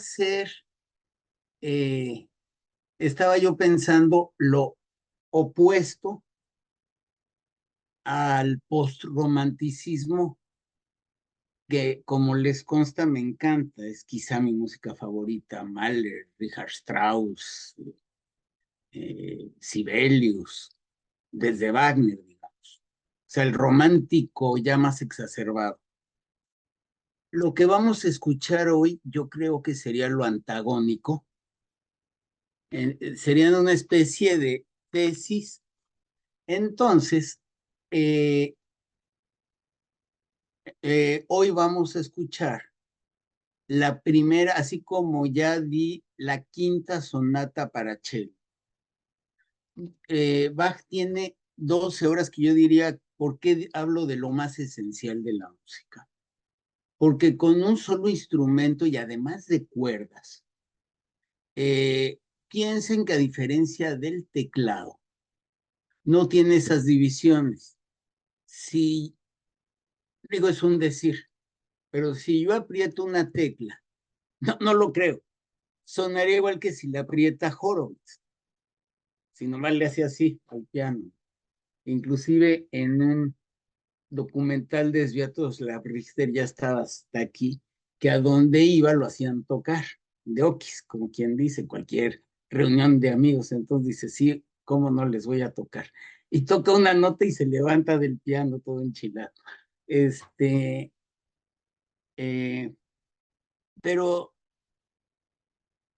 ser, eh, estaba yo pensando lo opuesto al postromanticismo, que como les consta me encanta, es quizá mi música favorita, Mahler, Richard Strauss, Sibelius, desde Wagner, digamos. O sea, el romántico ya más exacerbado. Lo que vamos a escuchar hoy, yo creo que sería lo antagónico, serían una especie de tesis. Entonces, eh, hoy vamos a escuchar la primera, así como ya di la quinta sonata para cello. Bach tiene 12 horas que yo diría, ¿por qué hablo de lo más esencial de la música? Porque con un solo instrumento y además de cuerdas, piensen que a diferencia del teclado, no tiene esas divisiones. Si, digo, es un decir, pero si yo aprieto una tecla, no lo creo, sonaría igual que si la aprieta Horowitz, si nomás le hace así al piano. Inclusive en un documental de Sviatoslav Richter ya estaba hasta aquí, que a donde iba lo hacían tocar, de okis, como quien dice, cualquier reunión de amigos. Entonces dice, sí, ¿cómo no les voy a tocar? Y toca una nota y se levanta del piano todo enchilado. Este, eh, pero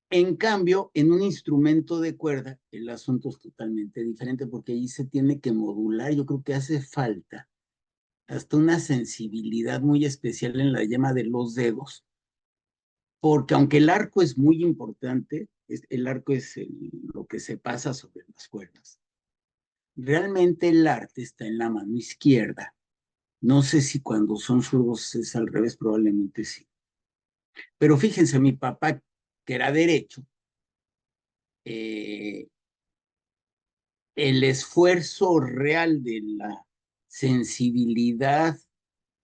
en cambio, en un instrumento de cuerda, el asunto es totalmente diferente porque ahí se tiene que modular. Yo creo que hace falta hasta una sensibilidad muy especial en la yema de los dedos, porque aunque el arco es muy importante, el arco es lo que se pasa sobre las cuerdas. Realmente el arte está en la mano izquierda. No sé si cuando son zurdos es al revés, probablemente sí. Pero fíjense, mi papá, que era derecho, eh, el esfuerzo real de la sensibilidad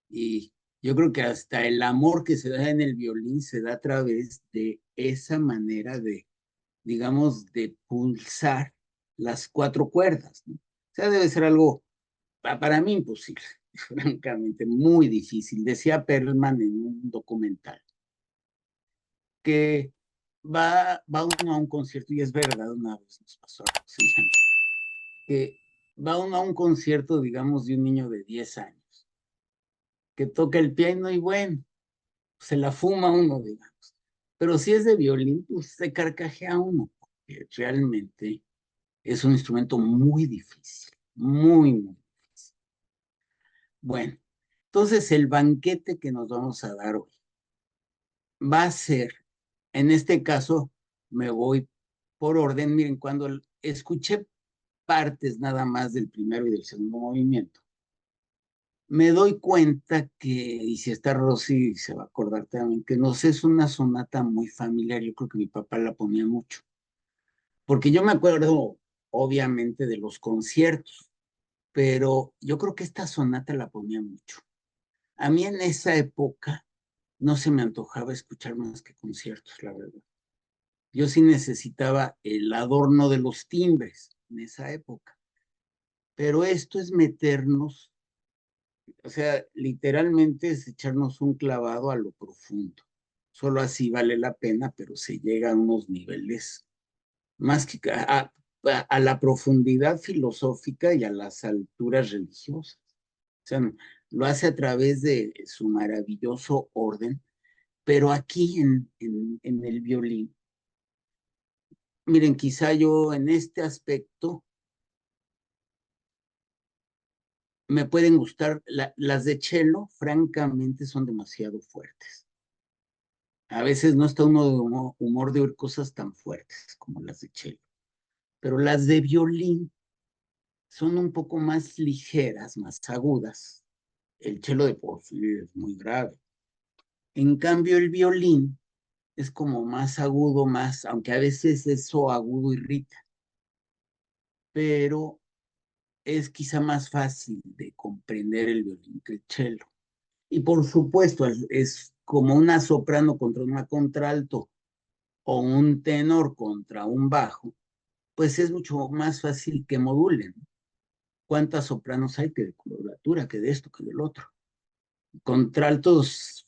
y yo creo que hasta el amor que se da en el violín se da a través de esa manera de, digamos, de pulsar las cuatro cuerdas, ¿no? O sea, debe ser algo para mí imposible, francamente, muy difícil. Decía Perlman en un documental que va uno a un concierto, y es verdad, una vez nos pasó algo semejante, que va uno a un concierto, digamos, de un niño de 10 años, que toca el piano y bueno, se la fuma uno, digamos. Pero si es de violín, pues se carcajea uno, porque realmente es un instrumento muy difícil, muy difícil. Bueno, entonces el banquete que nos vamos a dar hoy va a ser, en este caso, me voy por orden. Miren, cuando escuché partes nada más del primero y del segundo movimiento, me doy cuenta que, y si está Rosy se va a acordar también, que no sé, es una sonata muy familiar. Yo creo que mi papá la ponía mucho, porque yo me acuerdo, obviamente, de los conciertos, pero yo creo que esta sonata la ponía mucho. A mí en esa época no se me antojaba escuchar más que conciertos, la verdad. Yo sí necesitaba el adorno de los timbres en esa época, pero esto es meternos, o sea, literalmente es echarnos un clavado a lo profundo. Solo así vale la pena, pero se llega a unos niveles más que a la profundidad filosófica y a las alturas religiosas. O sea, lo hace a través de su maravilloso orden, pero aquí en el violín, miren, quizá yo en este aspecto me pueden gustar, las de cello, francamente, son demasiado fuertes. A veces no está uno de humor de oír cosas tan fuertes como las de cello, pero las de violín son un poco más ligeras, más agudas. El cello de por sí es muy grave. En cambio, el violín es como más agudo, más, aunque a veces eso agudo irrita, pero es quizá más fácil de comprender el violín que el cello. Y por supuesto, es como una soprano contra una contralto. o un tenor contra un bajo, pues es mucho más fácil que modulen. ¿Cuántas sopranos hay que de coloratura, que de esto, que del otro? Contraltos,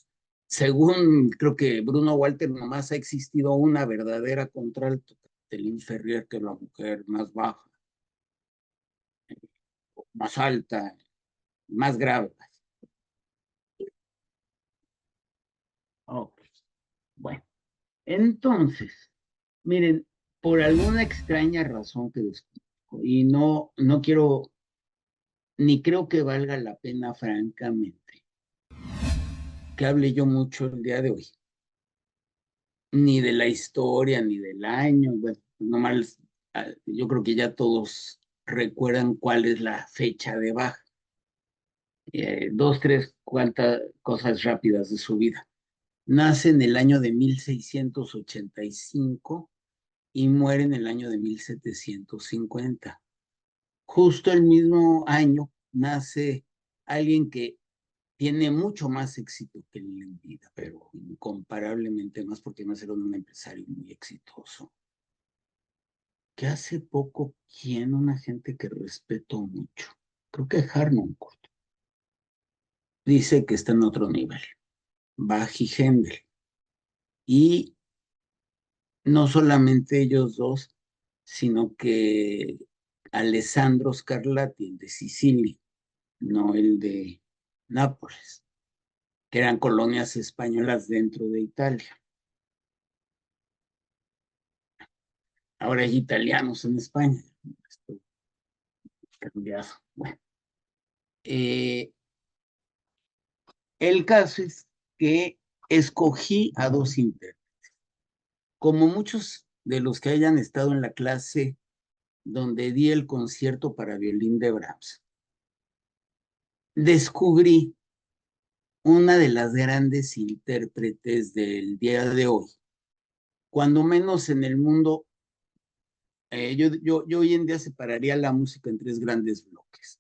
según creo que Bruno Walter, nomás ha existido una verdadera contralto, Telín Ferrier, que es la mujer más baja, más alta, más grave. Ok, bueno. Entonces, miren, por alguna extraña razón que desconozco, y no quiero, ni creo que valga la pena, francamente, que hable yo mucho el día de hoy, ni de la historia, ni del año, bueno, nomás, yo creo que ya todos recuerdan cuál es la fecha de Bach, dos, tres, cuantas cosas rápidas de su vida. Nace en el año de 1685 y muere en el año de 1750. Justo el mismo año nace alguien que tiene mucho más éxito que él en vida, pero incomparablemente más porque no era un empresario muy exitoso. Que hace poco, ¿quién? Una gente que respeto mucho. Creo que Harnoncourt. Dice que está en otro nivel. Bach y Händel. Y no solamente ellos dos, sino que Alessandro Scarlatti, el de Sicilia, no el de Nápoles, que eran colonias españolas dentro de Italia. Ahora hay italianos en España. Esto cambiado. Bueno, eh, el caso es que escogí a dos intérpretes. Como muchos de los que hayan estado en la clase donde di el concierto para violín de Brahms, descubrí una de las grandes intérpretes del día de hoy, cuando menos en el mundo. Yo hoy en día separaría la música en tres grandes bloques.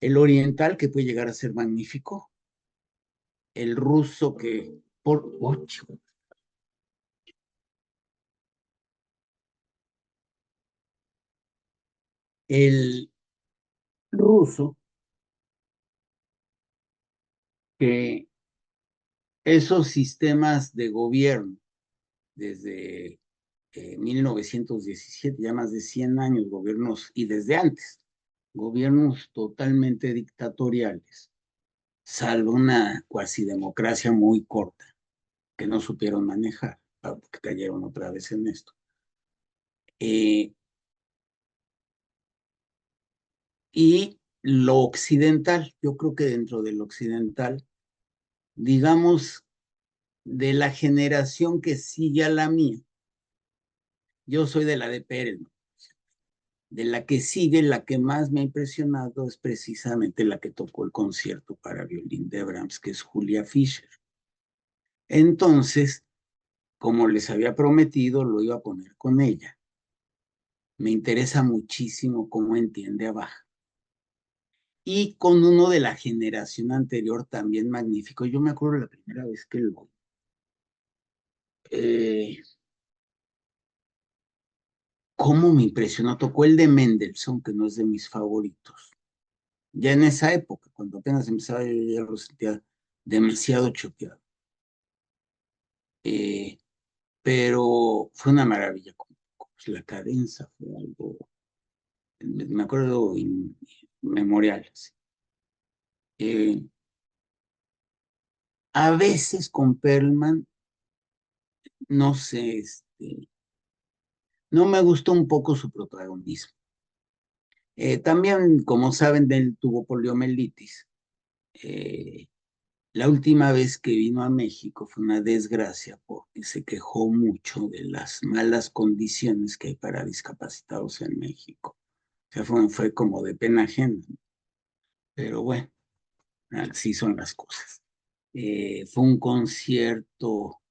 El oriental, que puede llegar a ser magnífico, el ruso, que por ocho, el ruso, que esos sistemas de gobierno desde 1917, ya más de 100 años, gobiernos, y desde antes, gobiernos totalmente dictatoriales, salvo una cuasi democracia muy corta que no supieron manejar, porque cayeron otra vez en esto. Eh, y lo occidental, yo creo que dentro del occidental, digamos, de la generación que sigue a la mía, yo soy de la de Pérez, ¿no? De la que sigue, la que más me ha impresionado es precisamente la que tocó el concierto para violín de Brahms, que es Julia Fischer. Entonces, como les había prometido, lo iba a poner con ella. Me interesa muchísimo cómo entiende a Bach. Y con uno de la generación anterior también magnífico. Yo me acuerdo la primera vez que lo... Eh, ¿Cómo me impresionó? Tocó el de Mendelssohn, que no es de mis favoritos. Ya en esa época, cuando apenas empezaba, yo ya lo sentía demasiado choqueado. Eh, pero fue una maravilla. Pues, la cadenza fue algo, me acuerdo, inmemorial. Sí. Eh, a veces con Perlman, no sé, no me gustó un poco su protagonismo. También, como saben, él tuvo poliomielitis. Eh, la última vez que vino a México fue una desgracia porque se quejó mucho de las malas condiciones que hay para discapacitados en México. O sea, fue como de pena ajena, ¿no? Pero bueno, así son las cosas. Fue un concierto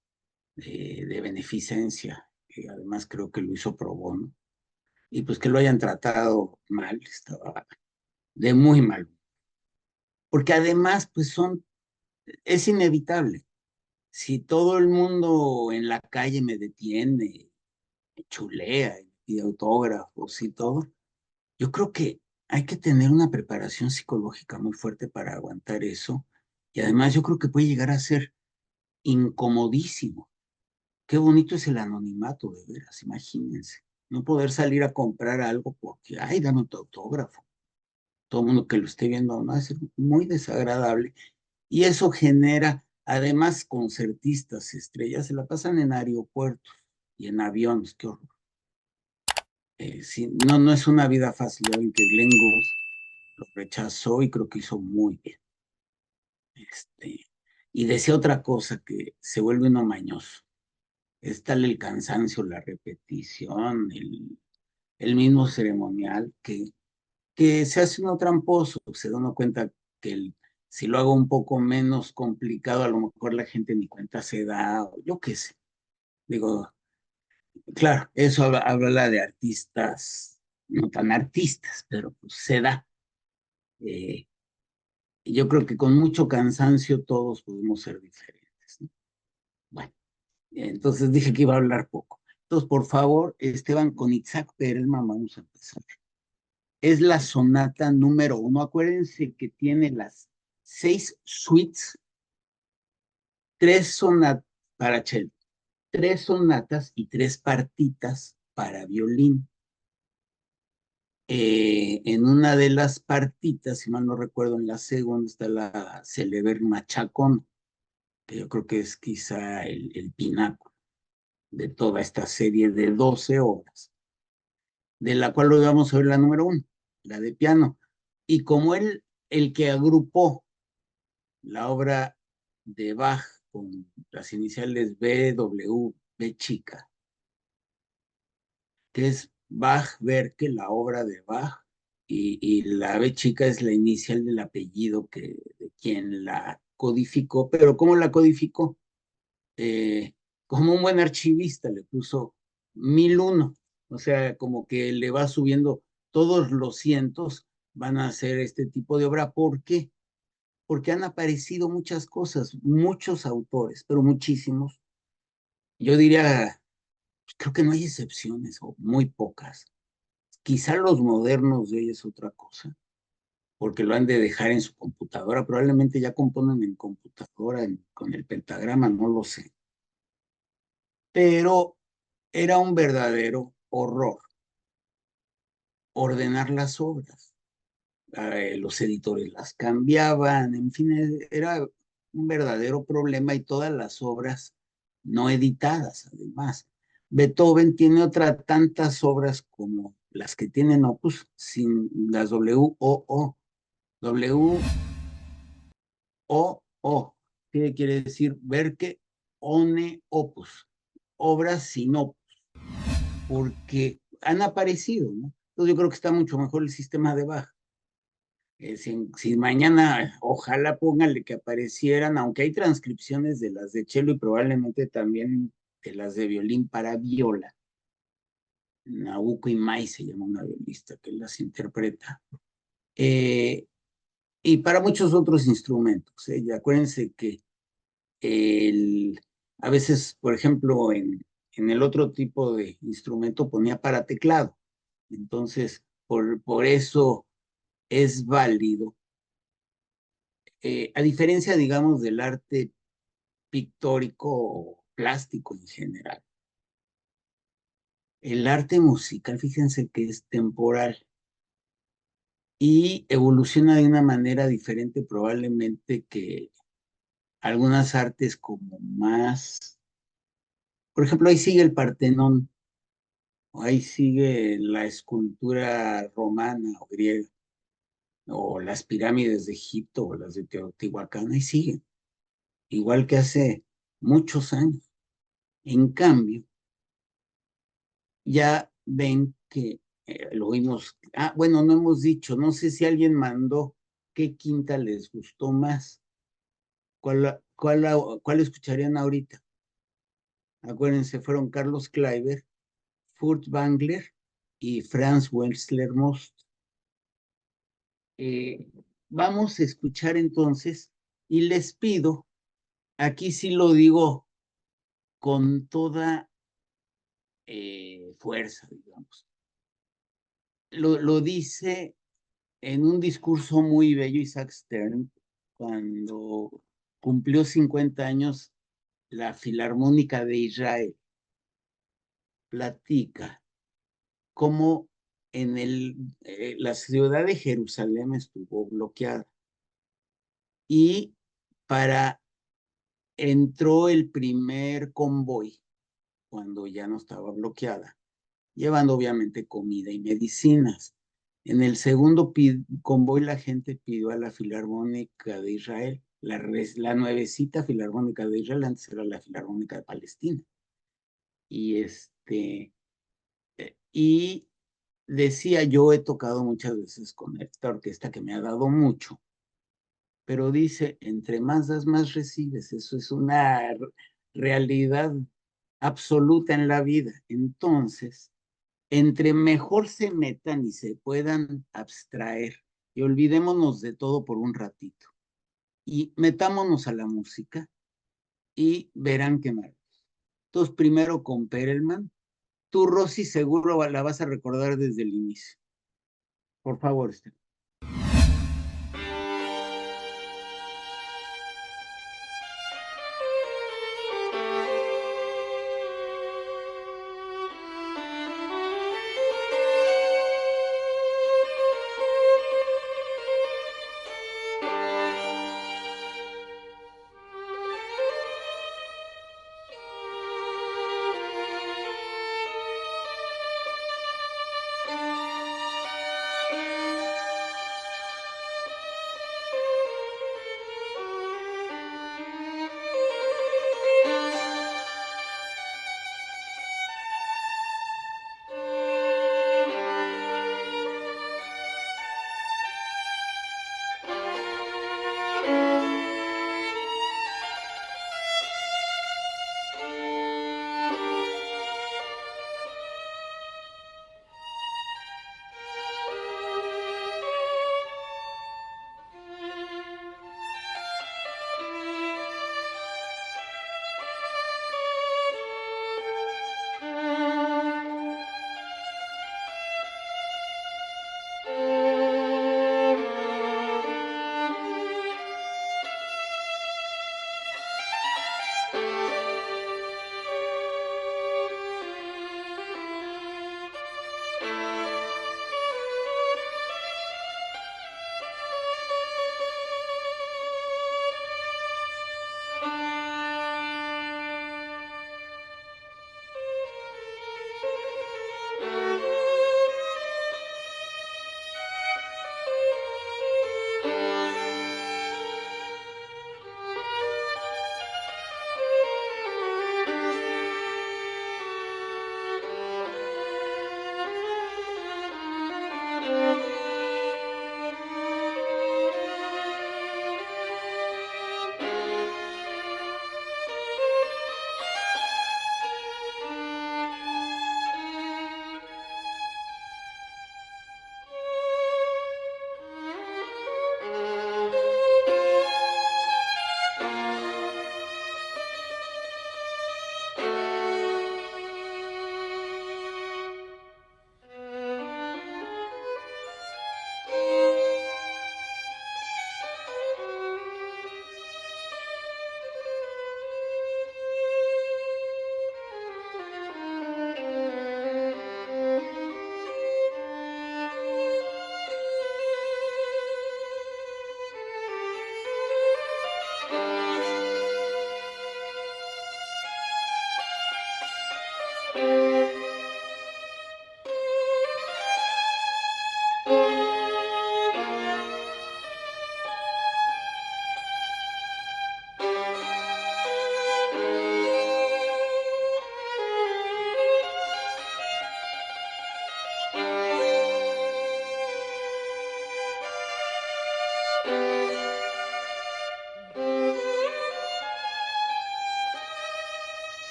de beneficencia, que además creo que lo hizo pro bono, y pues que lo hayan tratado mal, estaba de muy mal, porque además pues es inevitable. si todo el mundo en la calle me detiene, me chulea y pide autógrafos y todo, yo creo que hay que tener una preparación psicológica muy fuerte para aguantar eso. Y además yo creo que puede llegar a ser incomodísimo. Qué bonito es el anonimato, de veras, imagínense. No poder salir a comprar algo porque, ay, dame tu autógrafo. Todo el mundo que lo esté viendo, no, es muy desagradable. Y eso genera, además, concertistas estrellas, se la pasan en aeropuertos y en aviones, qué horror. Sí, no, no es una vida fácil, ya ven que Glenn Gould lo rechazó y creo que hizo muy bien. Y decía otra cosa que se vuelve uno mañoso. Es tal el cansancio, la repetición, el mismo ceremonial que se hace uno tramposo, se da uno cuenta que si lo hago un poco menos complicado, a lo mejor la gente ni cuenta se da, o yo qué sé. Digo, claro, eso habla de artistas, no tan artistas, pero pues se da. Eh, yo creo que con mucho cansancio todos podemos ser diferentes, ¿no? Bueno, entonces dije que iba a hablar poco. Entonces, por favor, Esteban, con Isaac Perelman vamos a empezar. Es la sonata número 1. Acuérdense que tiene las 6 suites, 3 sonatas para cello, 3 sonatas y 3 partitas para violín. En una de las partitas, si mal no recuerdo, en la segunda está la Celeber Machacón, que yo creo que es quizá el pináculo de toda esta serie de 12 obras, de la cual hoy vamos a ver la número 1, la de piano. Y como él, el que agrupó la obra de Bach con las iniciales B, W, B chica, que es Bach Werke, la obra de Bach, y la B chica es la inicial del apellido de quien la codificó, pero ¿cómo la codificó? Como un buen archivista le puso 1001, o sea, como que le va subiendo todos los cientos, van a hacer este tipo de obra. ¿Por qué? Porque han aparecido muchas cosas, muchos autores, pero muchísimos. Yo diría, creo que no hay excepciones, o muy pocas. Quizá los modernos de hoy es otra cosa, porque lo han de dejar en su computadora, probablemente ya componen en computadora con el pentagrama, no lo sé. Pero era un verdadero horror ordenar las obras. Los editores las cambiaban, en fin, era un verdadero problema y todas las obras no editadas, además. Beethoven tiene otras tantas obras como las que tienen Opus, sin las WOO. WOO, ¿qué quiere decir? Werke ohne Opus, obras sin Opus, porque han aparecido, ¿no? Entonces yo creo que está mucho mejor el sistema de Bach. Si mañana, ojalá pónganle que aparecieran, aunque hay transcripciones de las de cello y probablemente también de las de violín para viola. Nabucco Imai se llama una violista que las interpreta. Eh, y para muchos otros instrumentos. Y acuérdense que el, a veces, por ejemplo, en el otro tipo de instrumento ponía para teclado. Entonces, por eso es válido. A diferencia, digamos, del arte pictórico o plástico en general, el arte musical, fíjense que es temporal y evoluciona de una manera diferente probablemente que algunas artes como más, por ejemplo, ahí sigue el Partenón, o ahí sigue la escultura romana o griega, o las pirámides de Egipto o las de Teotihuacán, ahí siguen, igual que hace muchos años. En cambio, ya ven que lo vimos, bueno, no hemos dicho, no sé si alguien mandó qué quinta les gustó más, cuál escucharían ahorita. Acuérdense, fueron Carlos Kleiber, Furtwängler y Franz Welsler Most. Vamos a escuchar entonces y les pido aquí sí lo digo con toda fuerza, digamos. Lo dice en un discurso muy bello Isaac Stern cuando cumplió 50 años la Filarmónica de Israel. Platica cómo la ciudad de Jerusalén estuvo bloqueada y para entró el primer convoy cuando ya no estaba bloqueada, llevando obviamente comida y medicinas. En el segundo convoy la gente pidió a la Filarmónica de Israel, la nuevecita Filarmónica de Israel, antes era la Filarmónica de Palestina. Y y decía, yo he tocado muchas veces con esta orquesta que me ha dado mucho, pero dice, entre más das, más recibes. Eso es una realidad absoluta en la vida. Entonces, entre mejor se metan y se puedan abstraer y olvidémonos de todo por un ratito y metámonos a la música y verán qué mal. Entonces, primero con Perelman, tú, Rosy, seguro la vas a recordar desde el inicio. Por favor, Esther.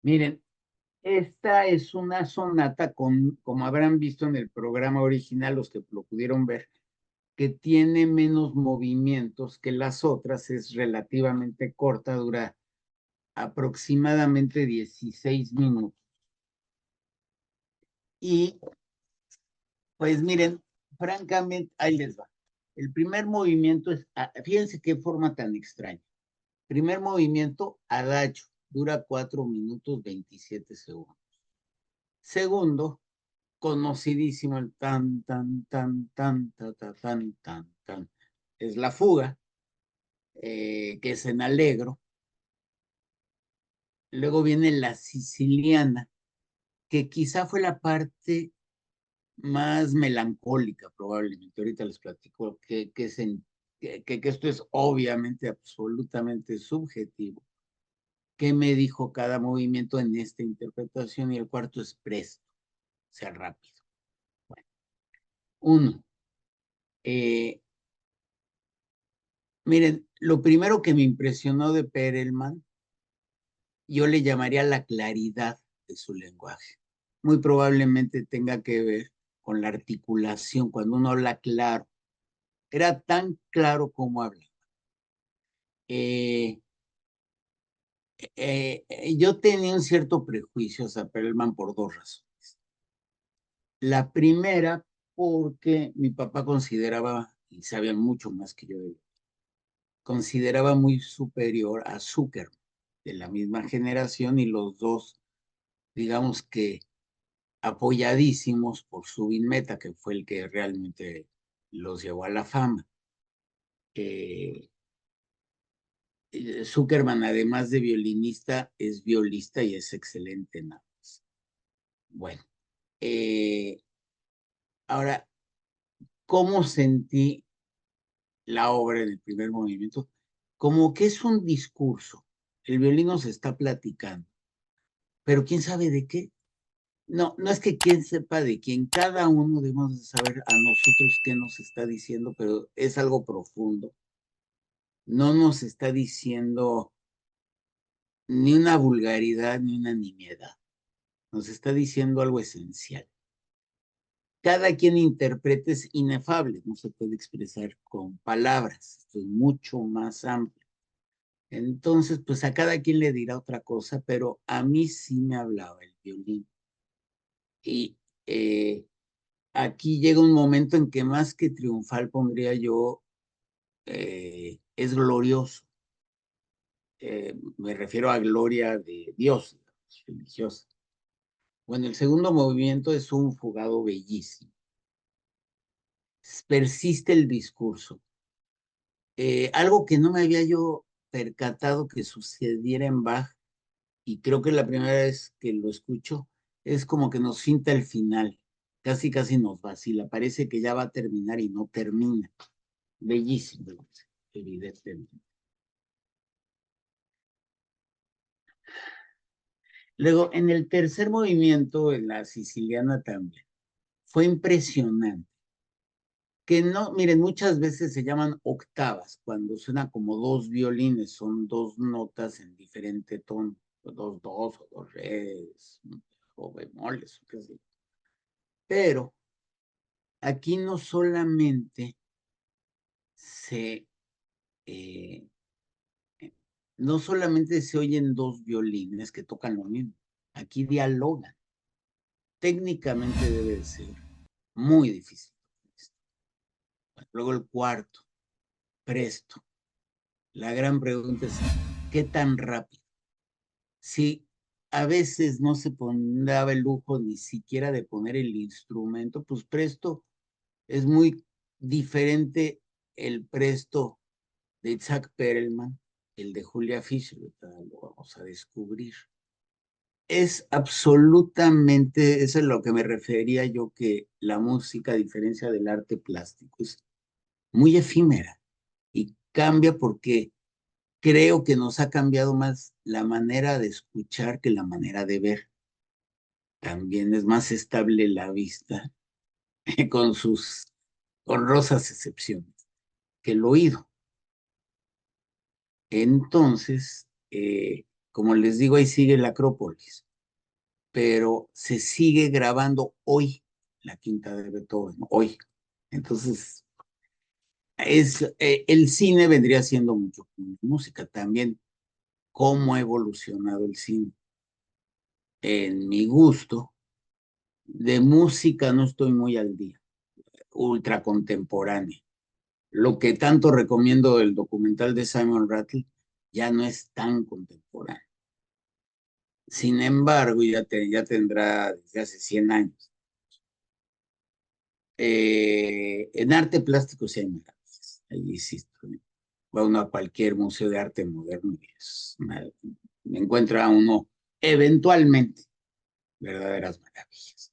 Miren, esta es una sonata como habrán visto en el programa original, los que lo pudieron ver, que tiene menos movimientos que las otras, es relativamente corta, dura aproximadamente 16 minutos. Y pues miren, francamente, ahí les va. El primer movimiento es, fíjense qué forma tan extraña. Primer movimiento, adagio, dura 4 minutos 27 segundos. Segundo, conocidísimo el tan, tan, tan, tan, tan, tan, tan, tan, tan. Es la fuga, que es en allegro. Luego viene la siciliana, que quizá fue la parte más melancólica, probablemente. Ahorita les platico que esto es obviamente absolutamente subjetivo. ¿Qué me dijo cada movimiento en esta interpretación? Y el cuarto es presto, o sea, rápido. Bueno, uno. Miren, lo primero que me impresionó de Perelman, yo le llamaría la claridad de su lenguaje. Muy probablemente tenga que ver con la articulación, cuando uno habla claro. Era tan claro como habla. Eh, yo tenía un cierto prejuicio hacia Perelman por dos razones. La primera, porque mi papá consideraba, y sabía mucho más que yo, consideraba muy superior a Zuckerman, de la misma generación, y los dos, digamos que apoyadísimos por Zubin Mehta, que fue el que realmente los llevó a la fama. Zuckerman, además de violinista, es violista y es excelente en ambas. Bueno, ahora, ¿cómo sentí la obra en el primer movimiento? Como que es un discurso. El violín nos está platicando, pero ¿quién sabe de qué? No, no es que quién sepa de quién, cada uno debemos de saber a nosotros qué nos está diciendo, pero es algo profundo. No nos está diciendo ni una vulgaridad, ni una nimiedad. Nos está diciendo algo esencial. Cada quien interprete es inefable, no se puede expresar con palabras, esto es mucho más amplio. Entonces, pues a cada quien le dirá otra cosa, pero a mí sí me hablaba el violín. Y aquí llega un momento en que más que triunfal pondría yo, es glorioso. Me refiero a gloria de Dios, digamos, religiosa. Bueno, el segundo movimiento es un fugado bellísimo. Persiste el discurso. Algo que no me había yo percatado que sucediera en Bach, y creo que la primera vez que lo escucho, es como que nos finta el final, casi casi nos vacila, parece que ya va a terminar y no termina. Bellísimo, evidentemente. Luego, en el tercer movimiento, en la siciliana también, fue impresionante. Que no, miren, muchas veces se llaman octavas, cuando suena como dos violines, son dos notas en diferente tono, o dos, o dos res, o bemoles, o qué sé yo. Pero aquí no solamente se, eh, no solamente se oyen dos violines que tocan lo mismo, aquí dialogan. Técnicamente debe de ser muy difícil. Luego el cuarto, presto. La gran pregunta es, ¿qué tan rápido? Si a veces no se daba el lujo ni siquiera de poner el instrumento, pues presto es muy diferente el presto de Isaac Perelman, el de Julia Fischer, lo vamos a descubrir. Es absolutamente, eso es lo que me refería yo, que la música, a diferencia del arte plástico, es muy efímera y cambia porque creo que nos ha cambiado más la manera de escuchar que la manera de ver. También es más estable la vista, con sus honrosas excepciones, que el oído. Entonces, como les digo, ahí sigue la Acrópolis, pero se sigue grabando hoy la quinta de Beethoven, hoy. Entonces, el cine vendría siendo mucho como música también, cómo ha evolucionado el cine. En mi gusto, de música no estoy muy al día, ultra contemporánea. Lo que tanto recomiendo el documental de Simon Rattle ya no es tan contemporáneo. Sin embargo, ya tendrá desde hace 100 años. En arte plástico sí hay maravillas. Ahí insisto. Va uno a cualquier museo de arte moderno y me encuentra uno eventualmente verdaderas maravillas.